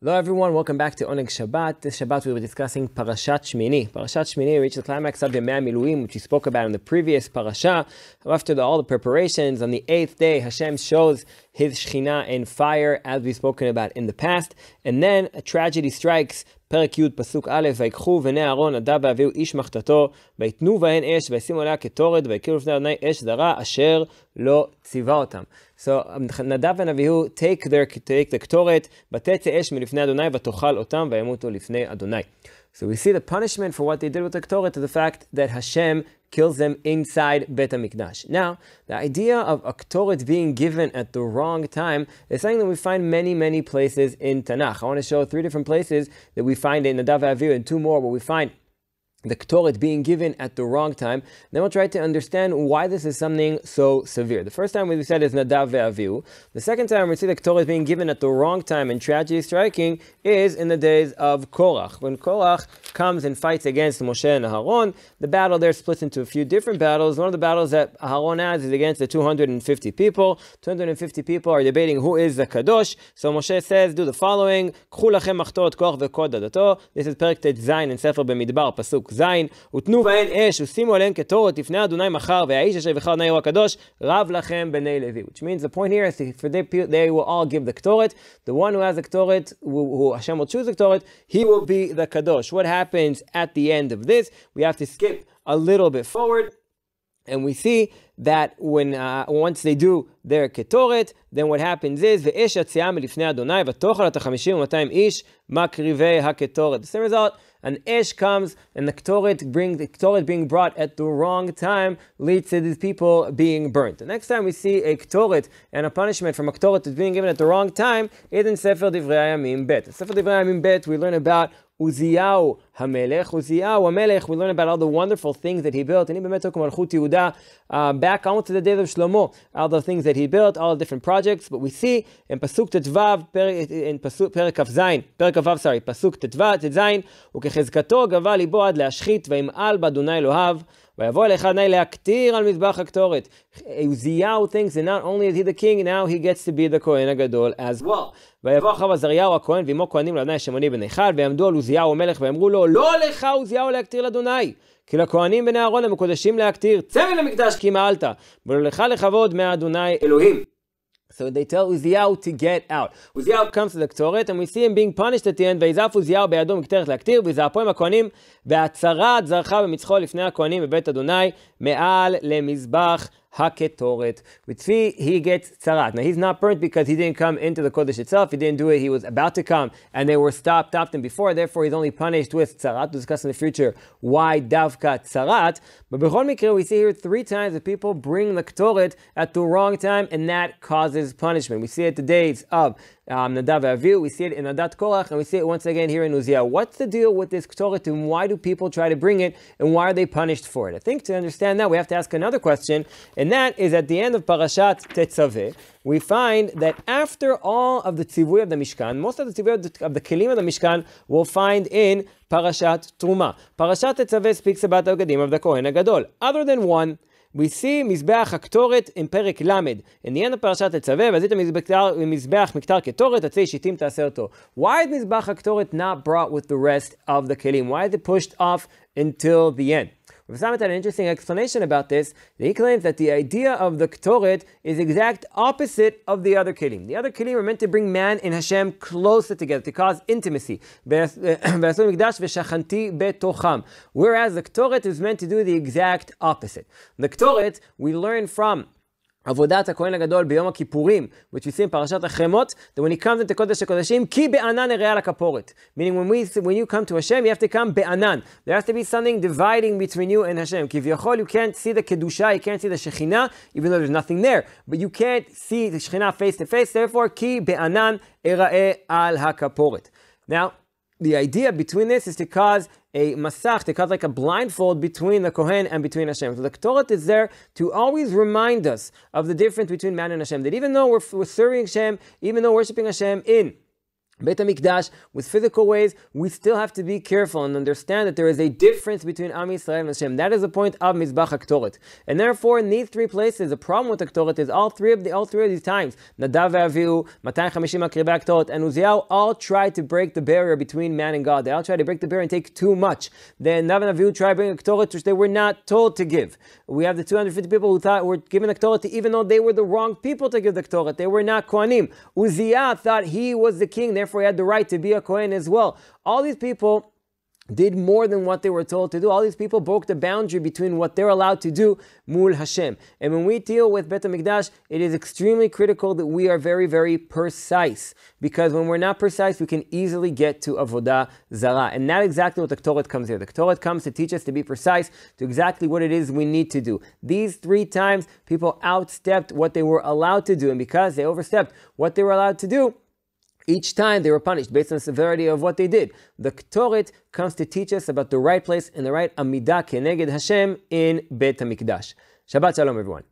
Hello everyone, welcome back to Oneg Shabbat. This Shabbat we were discussing Parashat Shemini. Parashat Shemini reached the climax of Yemei HaMiluim, which we spoke about in the previous parasha. After all the preparations, on the 8th day, Hashem shows his Shekhinah in fire, as we've spoken about in the past. And then a tragedy strikes. פרק י' פסוק א', ויקחו בני אהרון נדב ואביהו איש מחתתו, ויתנו בהן אש, וישימו עליה קטורת, ויקראו לפני אדוני אש זרה, אשר לא ציווה אותם. So Nadav and Avihu take the Ktoret, ותצא אש מלפני אדוני, ותאכל אותם, וימותו לפני אדוני. So we see the punishment for what they did with the Ktoret to the fact that Hashem kills them inside Bet HaMikdash. Now, the idea of a Ktoret being given at the wrong time is something that we find many places in Tanach. I want to show 3 different places that we find in Nadav and Avihu and 2 more where we find the Ktoret being given at the wrong time. Then we'll try to understand why this is something so severe. The first time we said is Nadav and Avihu. The second time we see the Ktoret being given at the wrong time and tragedy striking is in the days of Korach. When Korach comes and fights against Moshe and Aharon, the battle there splits into a few different battles. One of the battles that Aharon has is against the 250 people. 250 people are debating who is the Kadosh. So Moshe says, do the following. קחו לכם מחתות כוח וקוד דתו. This is פרק ט"ז in ספר במדבר, פסוק זין, ותנו בהן אש, ושימו עליהן קטורת, לפני אדוני מחר, והאיש אשר יבחר אדוני הוא הקדוש, רב לכם בני לוי. Which means the point here is for they will all give the Ktoret. The one who has the Ktoret, who Hashem will choose the Ktoret, he will be the Kadosh. What happens at the end of this? We have to skip a little bit forward, and we see that when once they do their Ktoret, then what happens is ואש יציאה מלפני אדוני ותאכל את 50 ו200 איש מקריבי הקטורת. The same result, an Esh comes and the Ktoret being brought at the wrong time leads to these people being burnt. The next time we see a Ktoret and a punishment from a Ktoret that's being given at the wrong time is in Sefer Divrei Hayamim Bet. In Sefer Divrei Hayamim Bet we learn about Uziyahu HaMelech, we learn about all the wonderful things that he built. And even took Malchut Yehuda back almost to the days of Shlomo, all the things that he built, all the different projects. But we see in Pasuk Tetvav, in Perek Kaf Zayin, Pasuk Tetvav, Tetzayin, וכחזקתו גבה ליבו עד להשחית, וימעל באדוני אלוהיו, ויבוא אל אחד אדוני להקטיר על מזבח הקטורת. Uziyahu thinks that not only is he the king, now he gets to be the Kohen הגדול as well. ויבוא אחריו עזריהו הכהן ועמו כהנים לאדוני שמוני בן אחד, ויעמדו על עוזיהו המלך ואמרו לו, לא לך עוזיהו להקטיר לאדוני, כי לכהנים בני אהרון המקודשים להקטיר, צא מן המקדש כי מעלת, ולא לך לכבוד מאדוני אלוהים. So they tell Uziyahu to get out. Uziyahu comes to the Ktoret, and we see him being punished at the end. ויזעף Uziyahu בידו מקטרת להקטיר, ויזעפו עם הכהנים, והצרת זרחה במצחו לפני הכהנים בבית אדוני, מעל למזבח HaKetoret. With Tzvi, he gets tzarat. Now, he's not burnt because he didn't come into the Kodesh itself. He didn't do it. He was about to come, and they were stopped him before. Therefore, he's only punished with tzarat. We'll discuss in the future why davka tzarat. But b'chol mikra, we see here 3 times that people bring the Ktoret at the wrong time, and that causes punishment. We see it the days of Nadav and Avihu, we see it in Adat Korach, and we see it once again here in Uziyahu. What's the deal with this Ktoret, and why do people try to bring it, and why are they punished for it? I think to understand that, we have to ask another question, and that is at the end of Parashat Tetzaveh, we find that after all of the tzivui of the Mishkan, most of the tzivui of the kelim of the Mishkan we'll find in Parashat Truma. Parashat Tetzaveh speaks about the Gadim of the Kohen HaGadol. Other than one, we see מזבח הקטורת in פרק למד. In the end of פרשת תצווה, ועשית מזבח מקטר קטורת, עצי שיטים תעשה אותו. Why is מזבח הקטורת not brought with the rest of the kelim? Why is it pushed off until the end? Rabbi had an interesting explanation about this. He claims that the idea of the Ktoret is the exact opposite of the other kelim. The other kelim are meant to bring man and Hashem closer together, to cause intimacy. Whereas the Ktoret is meant to do the exact opposite. The Ktoret, we learn from עבודת הכהן הגדול ביום הכיפורים, which we see in פרשת החרמות, that when he comes into קודש הקודשים, כי בענן יראה על הכפורת. Meaning when you come to Hashem, you have to come בענן. There has to be something dividing between you and Hashem. כביכול, you can't see the kedusha, you can't see the Shekhinah, even though there's nothing there. But you can't see the Shekhinah face to face, therefore, כי בענן יראה על הכפורת. Now, the idea between this is to cause a masach, to cause like a blindfold between the Kohen and between Hashem. So the Ktoret is there to always remind us of the difference between man and Hashem. That even though we're serving Hashem, even though we're worshiping Hashem in Beit HaMikdash, with physical ways, we still have to be careful and understand that there is a difference between Am Yisrael and Hashem. That is the point of Mizbach Ktoret. And therefore, in these three places, the problem with the Ktoret is all three of these times, Nadav and Avihu, 250 Akribei Ktoret, and Uziyahu all tried to break the barrier between man and God. They all tried to break the barrier and take too much. Then Nadav and Avihu tried to bring a Ktoret which they were not told to give. We have the 250 people who thought were given the Ktoret even though they were the wrong people to give the Ktoret. They were not Kohanim. Uziyahu thought he was the king, therefore he had the right to be a Kohen as well. All these people did more than what they were told to do. All these people broke the boundary between what they're allowed to do, mul Hashem. And when we deal with Beit HaMikdash, it is extremely critical that we are very, very precise. Because when we're not precise, we can easily get to Avodah Zarah. And that's exactly what the Ktoret comes here. The Ktoret comes to teach us to be precise to exactly what it is we need to do. These three times, people outstepped what they were allowed to do. And because they overstepped what they were allowed to do, each time they were punished based on the severity of what they did. The Ktoret comes to teach us about the right place and the right Amidah Keneged Hashem in Beit HaMikdash. Shabbat Shalom, everyone.